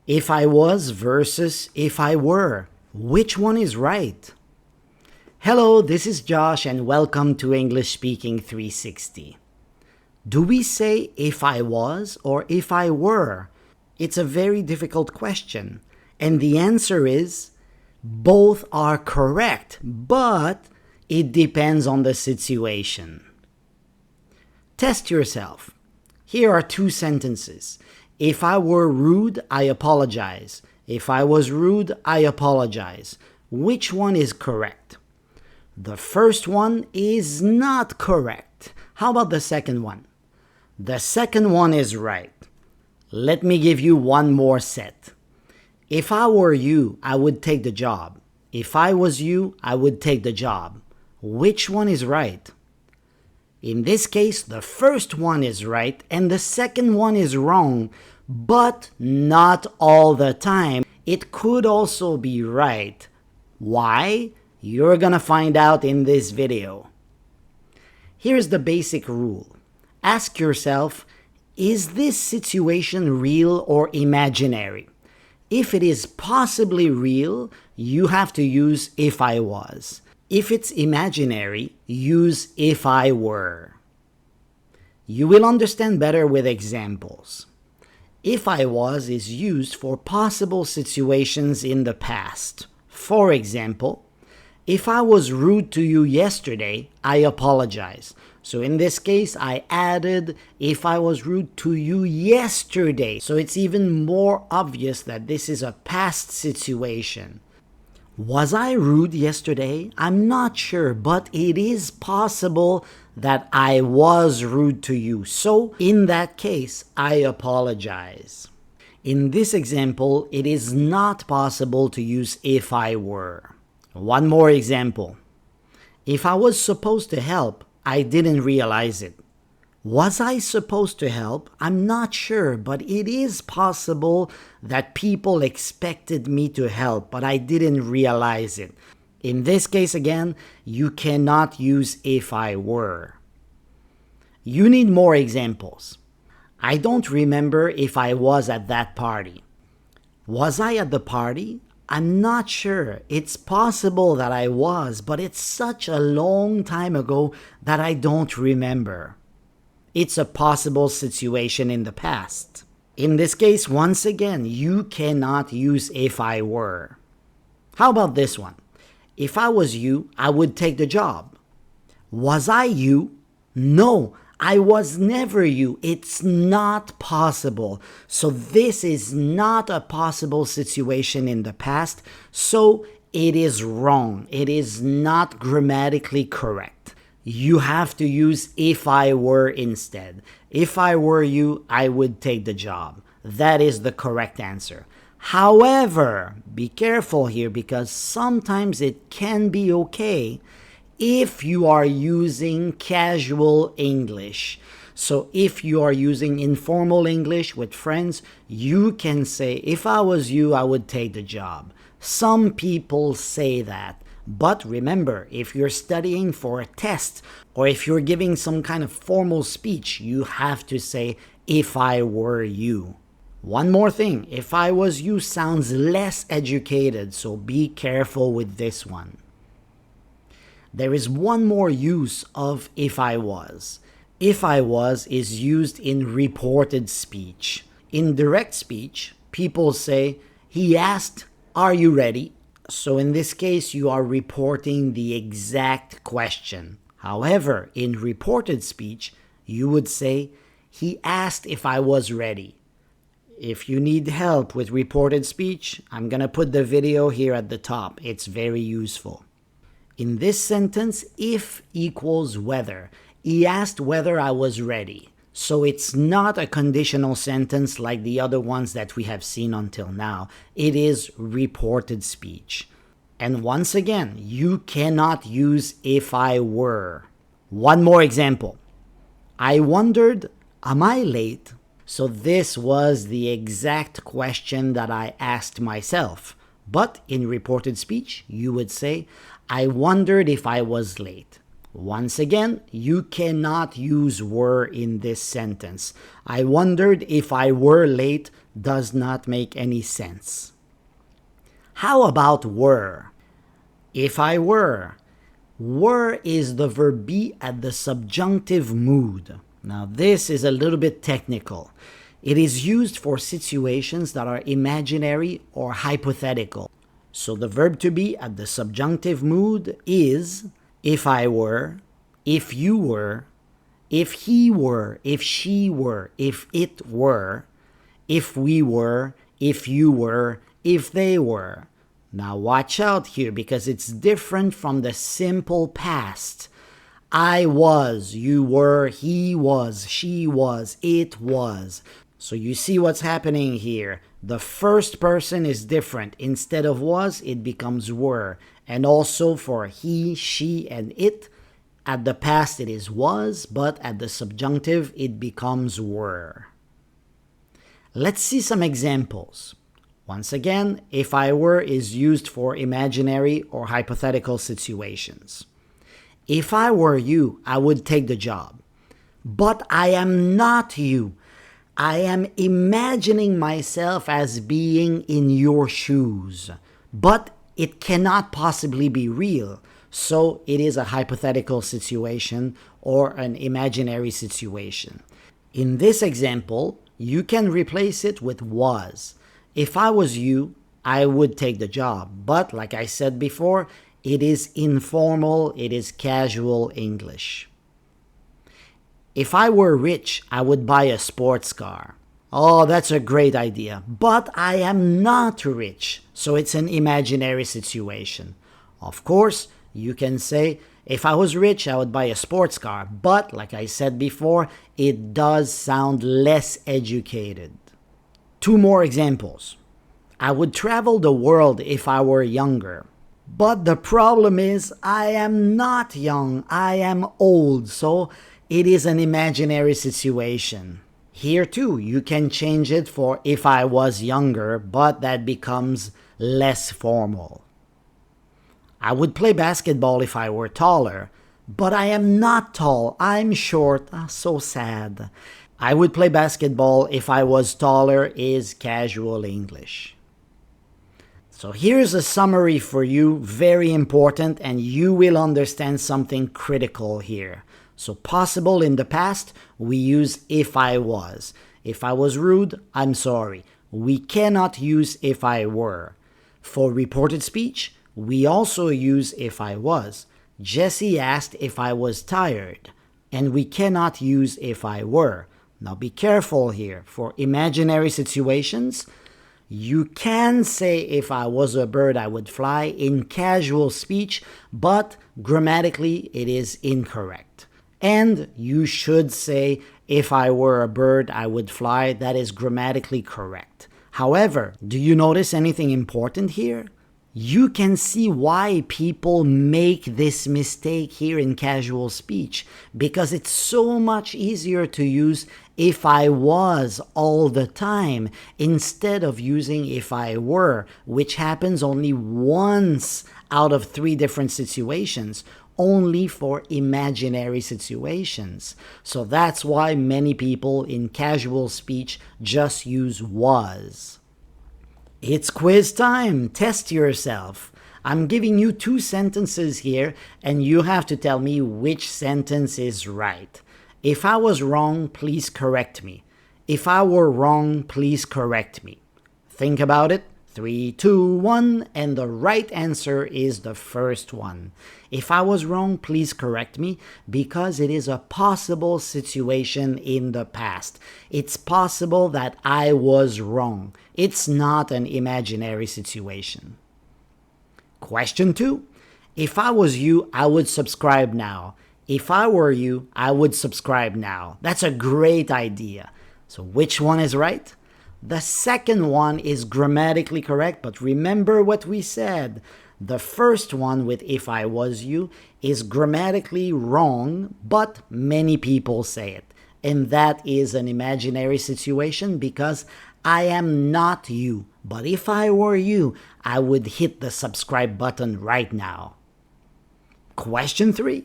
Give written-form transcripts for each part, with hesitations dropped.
If I was versus if I were. Which one is right? Hello, this is Josh and welcome to English Speaking 360. Do we say if I was or if I were? It's a very difficult question. And the answer is both are correct, but it depends on the situation. Test yourself. Here are two sentences. If I were rude, I apologize. If I was rude, I apologize. Which one is correct? The first one is not correct. How about the second one? The second one is right. Let me give you one more set. If I were you, I would take the job. If I was you, I would take the job. Which one is right? In this case, the first one is right and the second one is wrong, but not all the time. It could also be right. Why? You're gonna find out in this video. Here's the basic rule. Ask yourself, is this situation real or imaginary? If it is possibly real, you have to use if I was. If it's imaginary, use if I were. You will understand better with examples. If I was is used for possible situations in the past. For example, if I was rude to you yesterday, I apologize. So in this case, I added if I was rude to you yesterday. So it's even more obvious that this is a past situation. Was I rude yesterday? I'm not sure, but it is possible that I was rude to you. So in that case, I apologize. In this example, it is not possible to use if I were. One more example. If I was supposed to help, I didn't realize it. Was I supposed to help? I'm not sure, but it is possible that people expected me to help, but I didn't realize it. In this case again, you cannot use if I were. You need more examples. I don't remember if I was at that party. Was I at the party? I'm not sure. It's possible that I was, but it's such a long time ago that I don't remember. It's a possible situation in the past. In this case, once again, you cannot use if I were. How about this one? If I was you, I would take the job. Was I you? No, I was never you. It's not possible. So this is not a possible situation in the past. So it is wrong. It is not grammatically correct. You have to use if I were instead. If I were you, I would take the job. That is the correct answer. However, be careful here because sometimes it can be okay if you are using casual English. So if you are using informal English with friends, you can say, if I was you, I would take the job. Some people say that. But remember, if you're studying for a test or if you're giving some kind of formal speech, you have to say, if I were you. One more thing, if I was you sounds less educated, so be careful with this one. There is one more use of if I was. If I was is used in reported speech. In direct speech, people say, he asked, are you ready? So in this case, you are reporting the exact question. However, in reported speech, you would say, he asked if I was ready. If you need help with reported speech, I'm going to put the video here at the top. It's very useful. In this sentence, if equals whether. He asked whether I was ready. So it's not a conditional sentence like the other ones that we have seen until now. It is reported speech. And once again, you cannot use if I were. One more example. I wondered, am I late? So this was the exact question that I asked myself. But in reported speech, you would say, I wondered if I was late. Once again, you cannot use were in this sentence. I wondered if I were late does not make any sense. How about were? If I were. Were is the verb be at the subjunctive mood. Now this is a little bit technical. It is used for situations that are imaginary or hypothetical. So the verb to be at the subjunctive mood is if I were, if you were, if he were, if she were, if it were, if we were, if you were, if they were. Now watch out here because it's different from the simple past. I was, you were, he was, she was, it was. So you see what's happening here. The first person is different. Instead of was, it becomes were. And also for he, she, and it, at the past it is was, but at the subjunctive it becomes were. Let's see some examples. Once again, if I were is used for imaginary or hypothetical situations. If I were you, I would take the job. But I am not you. I am imagining myself as being in your shoes. But it cannot possibly be real. So it is a hypothetical situation or an imaginary situation. In this example, you can replace it with was. If I was you, I would take the job. But like I said before, it is informal, it is casual English. If I were rich, I would buy a sports car. Oh, that's a great idea. But I am not rich, so it's an imaginary situation. Of course, you can say, if I was rich, I would buy a sports car. But like I said before, it does sound less educated. Two more examples. I would travel the world if I were younger. But the problem is I am not young, I am old, so it is an imaginary situation. Here too, you can change it for if I was younger, but that becomes less formal. I would play basketball if I were taller, but I am not tall, I'm short, so sad. I would play basketball if I was taller is casual English. So here's a summary for you, very important, and you will understand something critical here. So possible in the past, we use if I was. If I was rude, I'm sorry. We cannot use if I were. For reported speech, we also use if I was. Jesse asked if I was tired, and we cannot use if I were. Now be careful here. For imaginary situations, you can say if I was a bird I would fly in casual speech, but grammatically it is incorrect. And you should say if I were a bird I would fly, that is grammatically correct. However, do you notice anything important here? You can see why people make this mistake here in casual speech, because it's so much easier to use if I was all the time instead of using if I were, which happens only once out of 3 different situations, only for imaginary situations. So that's why many people in casual speech just use was. It's quiz time. Test yourself. I'm giving you 2 sentences here, and you have to tell me which sentence is right. If I was wrong, please correct me. If I were wrong, please correct me. Think about it. 3, 2, 1, and the right answer is the first one. If I was wrong, please correct me, because it is a possible situation in the past. It's possible that I was wrong. It's not an imaginary situation. Question 2. If I was you, I would subscribe now. If I were you, I would subscribe now. That's a great idea. So which one is right? The second one is grammatically correct, but remember what we said. The first one with if I was you is grammatically wrong, but many people say it. And that is an imaginary situation because I am not you. But if I were you, I would hit the subscribe button right now. Question 3.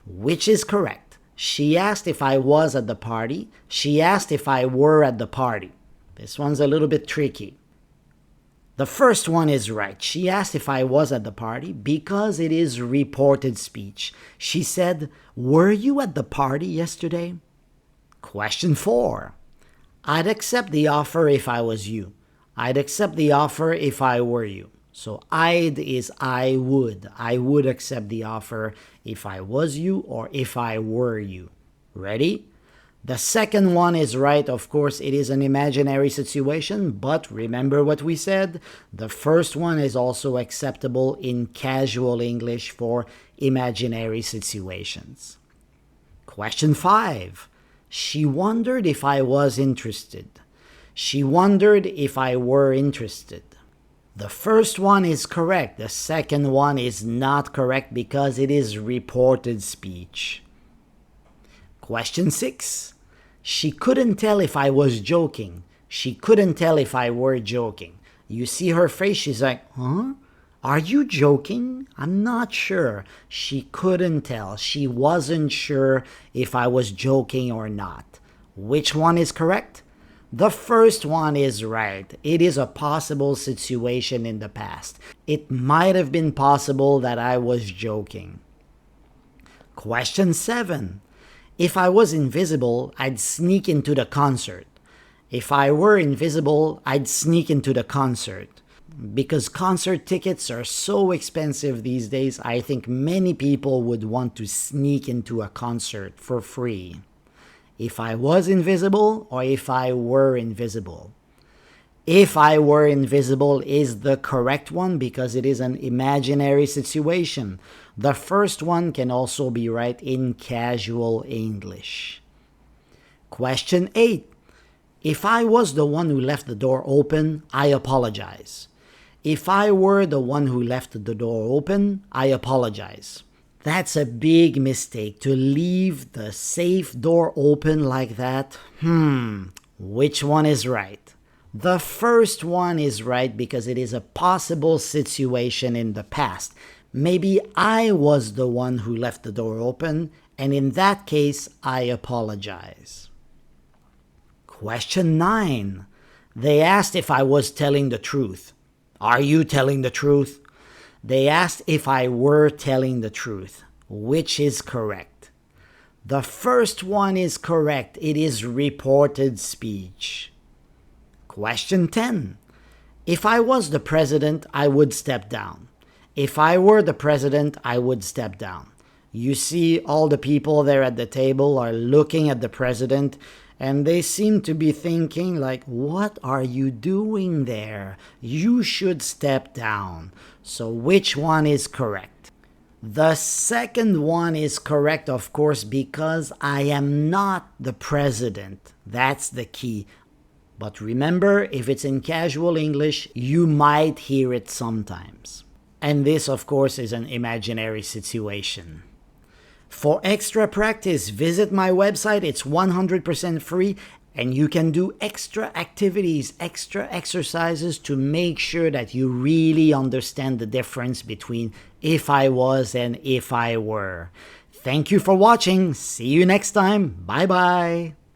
Which is correct? She asked if I was at the party. She asked if I were at the party. This one's a little bit tricky. The first one is right. She asked if I was at the party because it is reported speech. She said, "Were you at the party yesterday?" Question 4. I'd accept the offer if I was you. I'd accept the offer if I were you. So I'd is I would. I would accept the offer if I was you or if I were you. Ready? The second one is right. Of course, it is an imaginary situation, but remember what we said. The first one is also acceptable in casual English for imaginary situations. Question 5. She wondered if I was interested. She wondered if I were interested. The first one is correct. The second one is not correct because it is reported speech. Question 6. She couldn't tell if I was joking. She couldn't tell if I were joking. You see her face, she's like, huh? Are you joking? I'm not sure. She couldn't tell. She wasn't sure if I was joking or not. Which one is correct? The first one is right. It is a possible situation in the past. It might have been possible that I was joking. Question 7. If I was invisible, I'd sneak into the concert. If I were invisible, I'd sneak into the concert. Because concert tickets are so expensive these days, I think many people would want to sneak into a concert for free. If I was invisible or if I were invisible. If I were invisible is the correct one because it is an imaginary situation. The first one can also be right in casual English. Question 8. If I was the one who left the door open, I apologize. If I were the one who left the door open, I apologize. That's a big mistake, to leave the safe door open like that. Which one is right? The first one is right because it is a possible situation in the past. Maybe I was the one who left the door open, and in that case, I apologize. Question 9. They asked if I was telling the truth. Are you telling the truth? They asked if I were telling the truth. Which is correct? The first one is correct. It is reported speech. Question 10. If I was the president, I would step down. If I were the president, I would step down. You see, all the people there at the table are looking at the president, and they seem to be thinking like, what are you doing there? You should step down. So which one is correct? The second one is correct, of course, because I am not the president. That's the key. But remember, if it's in casual English, you might hear it sometimes. And this, of course, is an imaginary situation. For extra practice, visit my website. It's 100% free, and you can do extra activities, extra exercises to make sure that you really understand the difference between if I was and if I were. Thank you for watching. See you next time. Bye-bye.